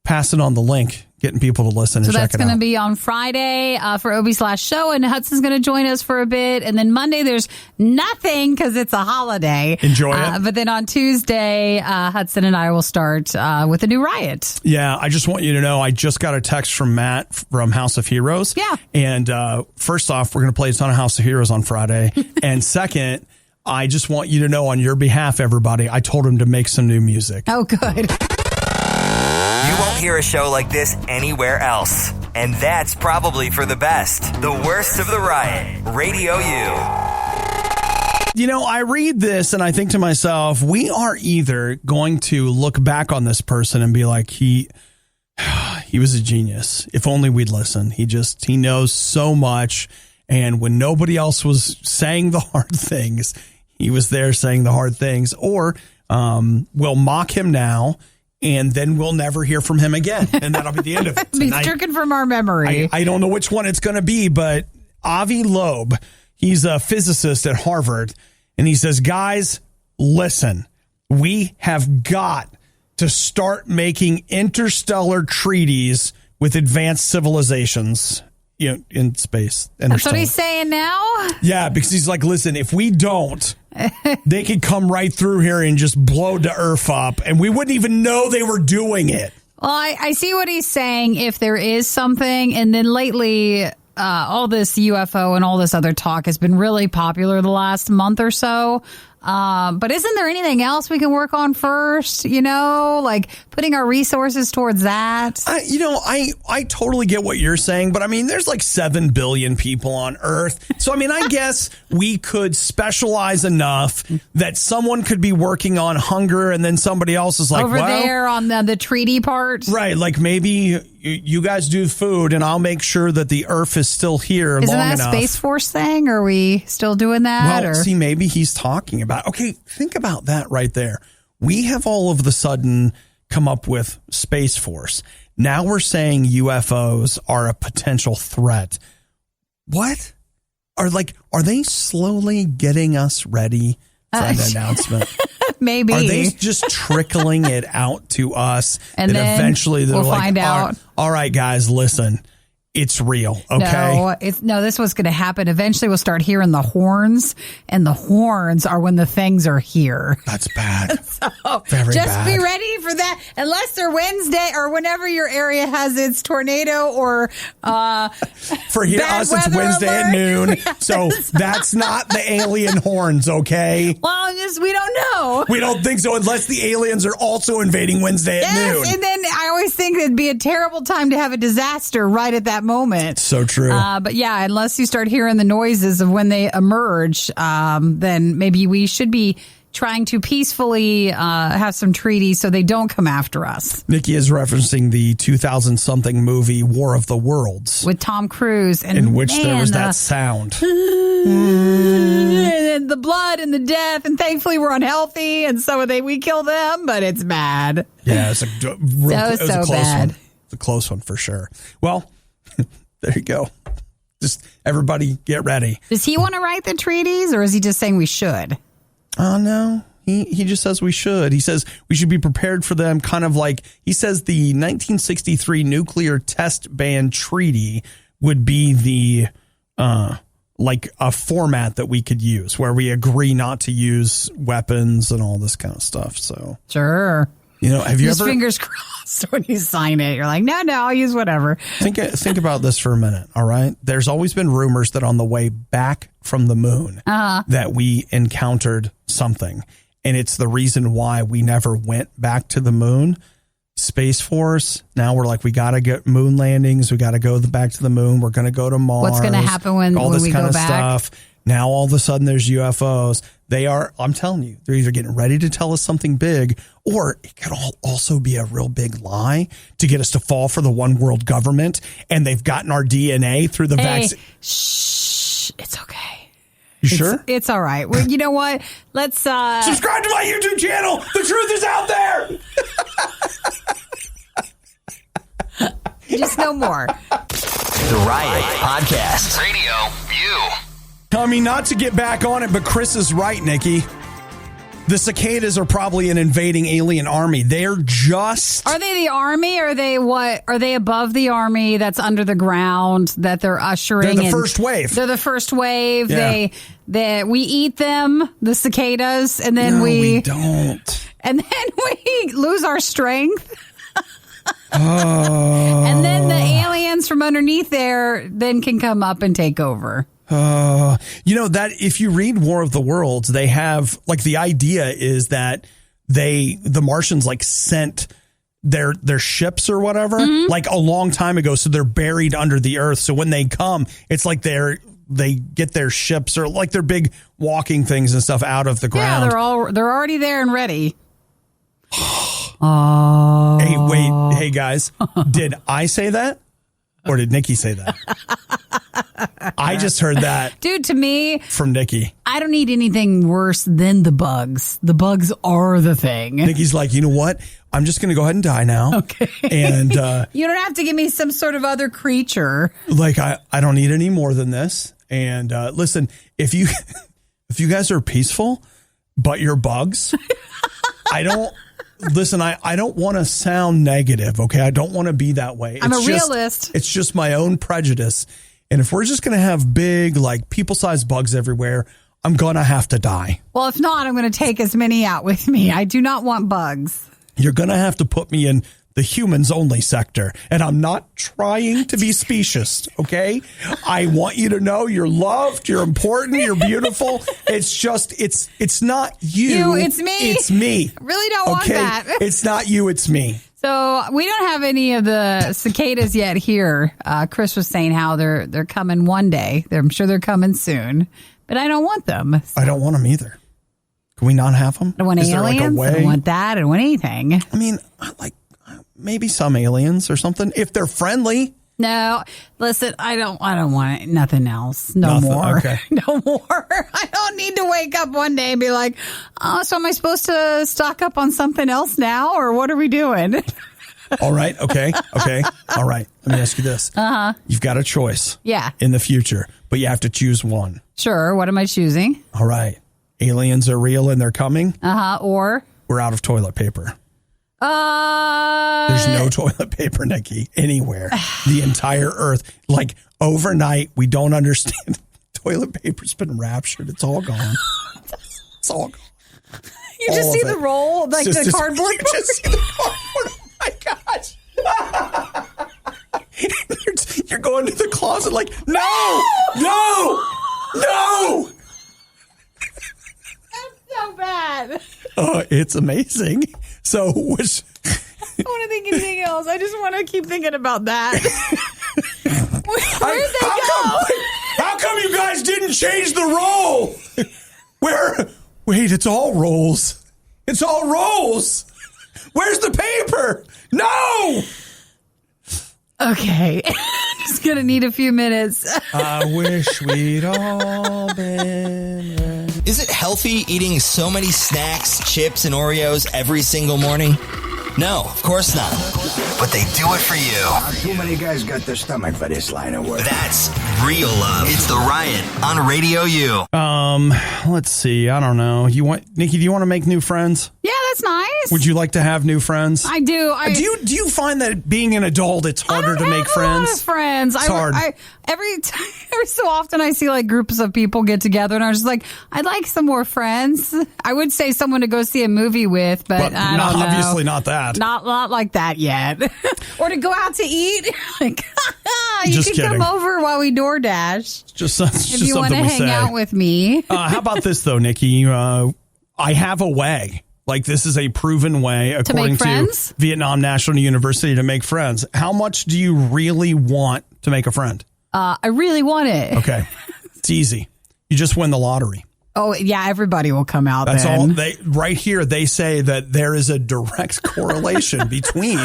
passing on the link, getting people to listen and check it out. So that's going to be on Friday for OB/show, and Hudson's going to join us for a bit. And then Monday, there's nothing because it's a holiday. Enjoy it. But then on Tuesday, Hudson and I will start with a new Riot. Yeah, I just want you to know, I just got a text from Matt from House of Heroes. Yeah. And first off, we're going to play a ton of House of Heroes on Friday. And second, I just want you to know on your behalf, everybody, I told him to make some new music. Oh, good. You won't hear a show like this anywhere else. And that's probably for the best. The worst of the Riot. RadioU. I read this and I think to myself, we are either going to look back on this person and be like, he was a genius. If only we'd listen. He knows so much. And when nobody else was saying the hard things, he was there saying the hard things. Or we'll mock him now, and then we'll never hear from him again. And that'll be the end of it. Be stricken from our memory. I don't know which one it's going to be, but Avi Loeb, he's a physicist at Harvard, and he says, guys, listen, we have got to start making interstellar treaties with advanced civilizations in space. That's what he's saying now? Yeah, because he's like, listen, if we don't, they could come right through here and just blow the Earth up, and we wouldn't even know they were doing it. Well, I see what he's saying if there is something, and then lately all this UFO and all this other talk has been really popular the last month or so. But isn't there anything else we can work on first? Like putting our resources towards that. I totally get what you're saying, but I mean, there's like 7 billion people on Earth. So, I mean, I guess we could specialize enough that someone could be working on hunger and then somebody else is like, over there on the treaty part. Right. Like maybe you guys do food and I'll make sure that the Earth is still here long enough. Isn't that a Space Force thing? Are we still doing that? Well, see, maybe he's talking about, okay, think about that right there. We have all of the sudden come up with Space Force. Now we're saying UFOs are a potential threat. What? Are they slowly getting us ready for an announcement? Maybe. Are they just trickling it out to us? And then eventually they'll find out. All right, guys, listen. it's real. Okay. No, this was going to happen. Eventually we'll start hearing the horns, and the horns are when the things are here. That's bad. So Very just bad. be ready for that. Unless they're Wednesday or whenever your area has its tornado or For here, bad us, it's weather Wednesday alert. at noon. So that's not the alien horns, okay? Well, we don't know. We don't think so unless the aliens are also invading Wednesday at noon. Yes, and then I always think it'd be a terrible time to have a disaster right at that moment. So true. But yeah, unless you start hearing the noises of when they emerge, then maybe we should be trying to peacefully have some treaties so they don't come after us. Nikki is referencing the 2000-something movie War of the Worlds, With Tom Cruise. And in which there was that sound. And the blood and the death, and thankfully we're unhealthy, and so we kill them, but it's bad. Yeah, it's it was a close bad. one. It's a close one for sure. Well, there you go. Just everybody get ready. Does he want to write the treaties, or is he just saying we should? Oh, no. He just says we should. He says we should be prepared for them, kind of like he says the 1963 nuclear test ban treaty would be the like a format that we could use where we agree not to use weapons and all this kind of stuff. So Sure. You know, have you Just ever fingers crossed when you sign it? You're like, no, I'll use whatever. think about this for a minute? All right, there's always been rumors that on the way back from the moon that we encountered something, and it's the reason why we never went back to the moon. Space Force. Now we're like, we got to get moon landings. We got to go back to the moon. We're going to go to Mars. What's going to happen when we go back? Stuff. Now all of a sudden there's UFOs. They are, I'm telling you, they're either getting ready to tell us something big, or it could also be a real big lie to get us to fall for the one world government. And they've gotten our DNA through the vaccine. Shh, it's okay. You sure? It's all right. Well, you know what? Let's subscribe to my YouTube channel. The truth is out there. Just no more. The Riot Podcast. RadioU. I mean, not to get back on it, but Chris is right, Nikki. The cicadas are probably an invading alien army. They're just... Are they the army? Or are they what? Are they above the army that's under the ground that they're ushering? They're the first wave. They're the first wave. Yeah. We eat them, the cicadas, and then No, we don't. And then we lose our strength. And then the aliens from underneath there then can come up and take over. You know, that if you read War of the Worlds, they have, like, the idea is that the Martians like sent their ships or whatever, like a long time ago. So they're buried under the earth. So when they come, it's like they get their ships or like their big walking things and stuff out of the ground. Yeah, they're already there and ready. Hey, wait. Hey, guys, did I say that? Or did Nikki say that? I just heard that. Dude, to me, from Nikki. I don't need anything worse than the bugs. The bugs are the thing. Nikki's like, you know what? I'm just going to go ahead and die now. Okay. And you don't have to give me some sort of other creature. Like, I don't need any more than this. And listen, if you guys are peaceful, but you're bugs, I don't want to sound negative, okay? I don't want to be that way. I'm a realist. It's just my own prejudice. And if we're just going to have big, like, people-sized bugs everywhere, I'm going to have to die. Well, if not, I'm going to take as many out with me. I do not want bugs. You're going to have to put me in the humans-only sector. And I'm not trying to be specious, okay? I want you to know you're loved, you're important, you're beautiful. It's just, it's not you. It's me. It's me. I really don't want that. It's not you, it's me. So we don't have any of the cicadas yet here. Chris was saying how they're coming one day. I'm sure they're coming soon, but I don't want them. I don't want them either. Can we not have them? I don't want aliens. I don't want that. I don't want anything. I mean, like maybe some aliens or something if they're friendly. No, listen, I don't want nothing else. Nothing more. Okay. No more. I don't need to wake up one day and be like, oh, so am I supposed to stock up on something else now? Or what are we doing? All right. Okay. All right. Let me ask you this. You've got a choice. Yeah. In the future, but you have to choose one. Sure. What am I choosing? All right. Aliens are real and they're coming. Or? We're out of toilet paper. There's no toilet paper, Nikki, anywhere. The entire earth. Like overnight, we don't understand. Toilet paper's been raptured. It's all gone. It's all gone. You just see the roll, like the cardboard. You just see the cardboard. Oh my gosh. You're going to the closet like, no. That's so bad. Oh, it's amazing. So, which... I want to think anything else. I just want to keep thinking about that. Where'd they go? How come you guys didn't change the roll? Wait, it's all rolls. It's all rolls. Where's the paper? No! Okay. Just going to need a few minutes. I wish we'd all been... Is it healthy eating so many snacks, chips, and Oreos every single morning? No, of course not. But they do it for you. Not too many guys got the stomach for this line of work. That's real love. It's the Riot on Radio U. Let's see. I don't know. Nikki, do you want to make new friends? Yeah, that's nice. Would you like to have new friends? I do. Do you find that being an adult, it's harder to make friends? I don't have a lot of friends. It's hard. Every so often I see like groups of people get together and I'm just like, I'd like some more friends. I would say someone to go see a movie with, but I don't know. Obviously not that. Not like that yet. Or to go out to eat. Like, you just can kidding. come over while we DoorDash. Just if you want to hang out with me. How about this though, Nikki? I have a way. Like this is a proven way, according to Vietnam National University, to make friends. How much do you really want to make a friend? I really want it. Okay. It's easy. You just win the lottery. Oh, yeah, everybody will come out. That's then. all. Right here, they say that there is a direct correlation between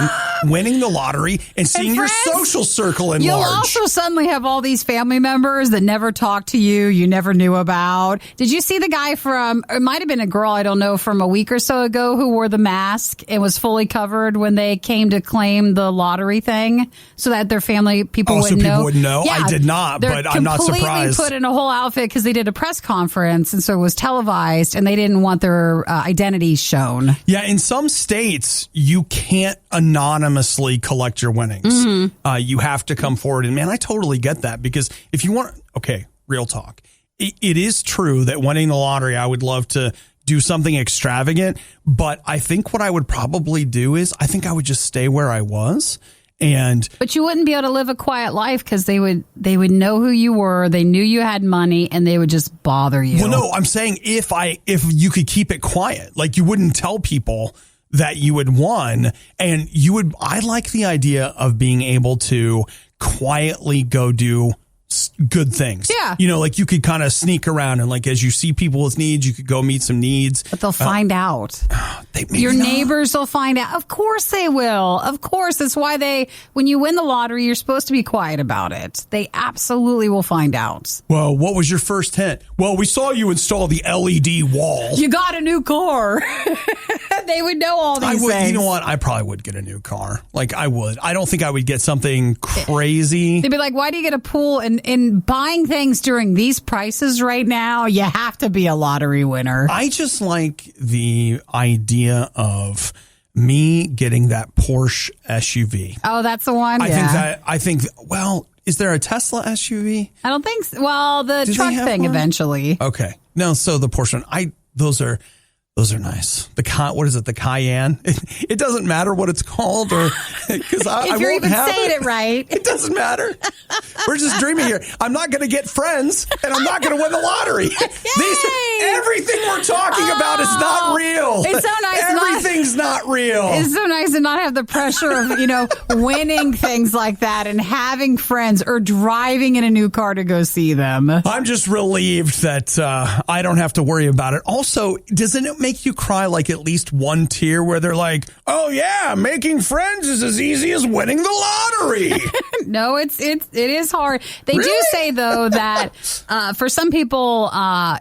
winning the lottery and seeing your social circle enlarge. You'll also suddenly have all these family members that never talk to you, you never knew about. Did you see the guy it might have been a girl, I don't know, from a week or so ago who wore the mask and was fully covered when they came to claim the lottery thing so that their family people wouldn't know? Wouldn't know? Yeah, I did not, but I'm not surprised. They're completely put in a whole outfit because they did a press conference. And so it was televised and they didn't want their identities shown. Yeah, in some states, you can't anonymously collect your winnings. Mm-hmm. You have to come forward. And man, I totally get that because if you want, okay, real talk. It is true that winning the lottery, I would love to do something extravagant. But I think what I would probably do is I think I would just stay where I was. But you wouldn't be able to live a quiet life because they would know who you were. They knew you had money and they would just bother you. Well, no, I'm saying if you could keep it quiet, like you wouldn't tell people that you had won and I like the idea of being able to quietly go do good things. Yeah. You know, like you could kind of sneak around and like as you see people with needs, you could go meet some needs. But they'll find out. Your neighbors will find out. Of course they will. Of course. That's why when you win the lottery, you're supposed to be quiet about it. They absolutely will find out. Well, what was your first hint? Well, we saw you install the LED wall. You got a new car. They would know all these things. You know what? I probably would get a new car. Like I would. I don't think I would get something crazy. They'd be like, why do you get a pool? And buying things during these prices right now, you have to be a lottery winner. I just like the idea of me getting that Porsche SUV. Oh, that's the one? I think, is there a Tesla SUV? I don't think so. Well, the truck thing one? Eventually. Okay. No, so the Porsche one, those are nice. What is it? The Cayenne? It doesn't matter what it's called or because I won't you're even have saying it right. It doesn't matter. We're just dreaming here. I'm not going to get friends and I'm not going to win the lottery. Everything we're talking about is not real. It's so nice. Everything's not real. It's so nice to not have the pressure of, winning things like that and having friends or driving in a new car to go see them. I'm just relieved that I don't have to worry about it. Also, doesn't it make you cry like at least one tear where they're like, oh yeah, making friends is as easy as winning the lottery? No, it is hard. They do say though that for some people,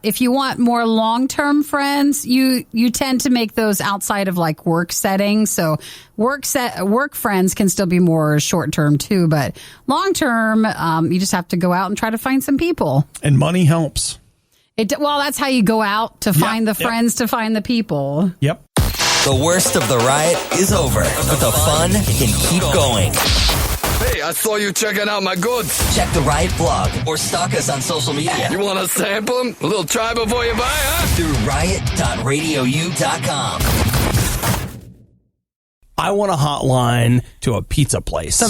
if you want more long-term friends, you tend to make those outside of like work settings. So work friends can still be more short-term too, but long-term, you just have to go out and try to find some people. And money helps. Well, that's how you go out to find the friends, to find the people. Yep. The worst of the riot is over, but the fun can keep going. Hey, I saw you checking out my goods. Check the Riot blog or stalk us on social media. You want to sample them? A little try before you buy, huh? Through riot.radiou.com. I want a hotline to a pizza place.